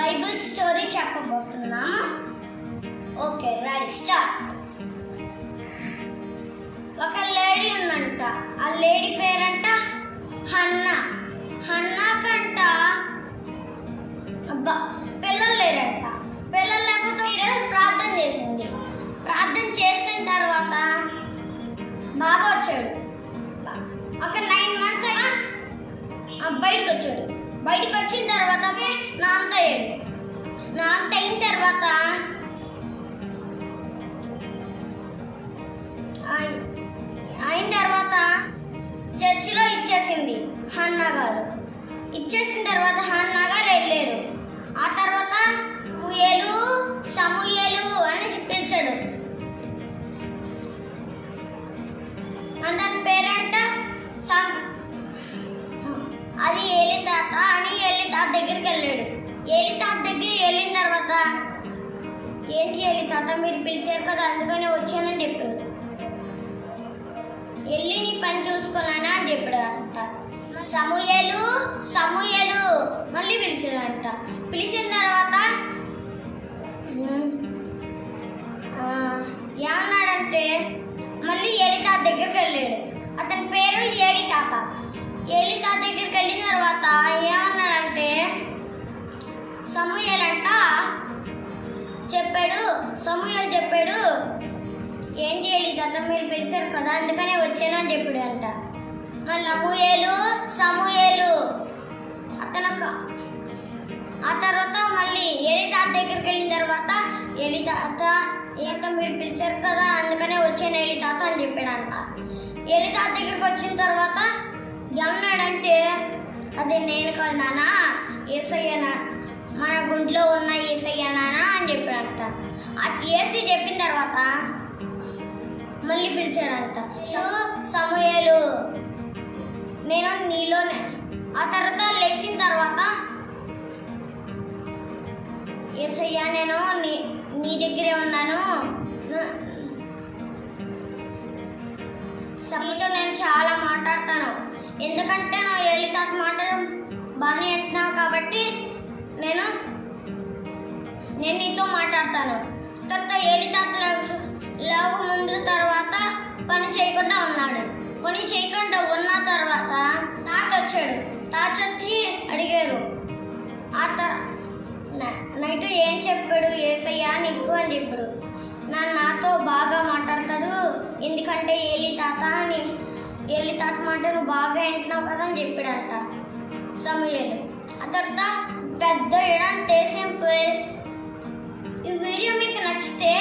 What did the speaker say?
Bible story చెప్పబోతున్నాము. Okay, ready, start. ఒక lady ఉందంట. ఆ లేడీ పేరంట హన్నా. హన్నాకంట పిల్లలు లేరంట. పిల్లలు లేకపోతే ఈరోజు ప్రార్థన చేసింది. ప్రార్థన చేసిన తర్వాత బాగా వచ్చాడు. ఒక 9 months అయినా బయటకు వచ్చాడు. బయటకు వచ్చిన తర్వాత నాంత అయ్యాడు. నాంత అయిన తర్వాత చర్చిలో ఇచ్చేసింది హన్నా గారు. ఇచ్చేసిన తర్వాత హన్నా గారు వెళ్ళారు. ఆ తర్వాత ఏలు సమూయేలు అని పిలిచాడు. దాని పేరంట అది ఏలి తాత అని ఏలి తాత దగ్గరికి వెళ్ళాడు. ఏలి తాత దగ్గరికి వెళ్ళిన తర్వాత ఏంటి ఏలి తాత మీరు పిలిచారు కదా అందుకనే వచ్చానని చెప్పాడు. వెళ్ళి నీ పని చూసుకున్నానా అని చెప్పాడు అంట. సమూయేలు సమూయేలు మళ్ళీ పిలిచాడంట. పిలిచిన తర్వాత ఏమన్నాడంటే మళ్ళీ ఏలి తాత దగ్గరికి వెళ్ళాడు. అతని పేరు ఏలి తాత. ఏలి తాత దగ్గరికి వెళ్ళిన తర్వాత ఏమన్నాడంటే సమూయేలు చెప్పాడు ఏంటి ఏలి తాత మీరు పిలిచారు కదా అందుకనే వచ్చాను అని చెప్పాడు అంట. మరి సమూయేలు ఆ తర్వాత మళ్ళీ ఏలి తాత దగ్గరికి వెళ్ళిన తర్వాత ఏలి తాత ఏంటో మీరు పిలిచారు కదా అందుకనే వచ్చాను ఏలి తాత అని చెప్పాడంట. ఏలి తాత దగ్గరికి వచ్చిన తర్వాత ఏమన్నాడంటే అది నేను కాదు నాన్న యేసయ్యనా మన గుంట్లో ఉన్న యేసయ్యనా అని చెప్పాడంట. అది ఏసి చెప్పిన తర్వాత మళ్ళీ పిలిచాడంట. సో సమూయేలు నేను నీలోనే. ఆ తర్వాత లేచిన తర్వాత యేసయ్యా నేను నీ దగ్గరే ఉన్నాను. సమూయేలుతో నేను చాలా మాట్లాడతాను. ఎందుకంటే నా ఏలి తాత మాట బాగానే అంటున్నావు కాబట్టి నేను నీతో మాట్లాడతాను. తర్వాత ఏలి తాత ముందు తర్వాత పని చేయకుండా ఉన్నాడు. పని చేయకుండా ఉన్న తర్వాత తాత వచ్చాడు. తాత వచ్చి అడిగారు నైట్ ఏం చెప్పాడు యేసయ్యా నీకు అని చెప్పాడు. నాతో బాగా మాట్లాడతాడు ఎందుకంటే ఏలి తాత మాట నువ్వు బాగా వింటున్నావు కదా అని చెప్పాడంట సమూయేలు. ఆ తర్వాత పెద్ద సింపుల్. ఈ వీడియో మీకు నచ్చితే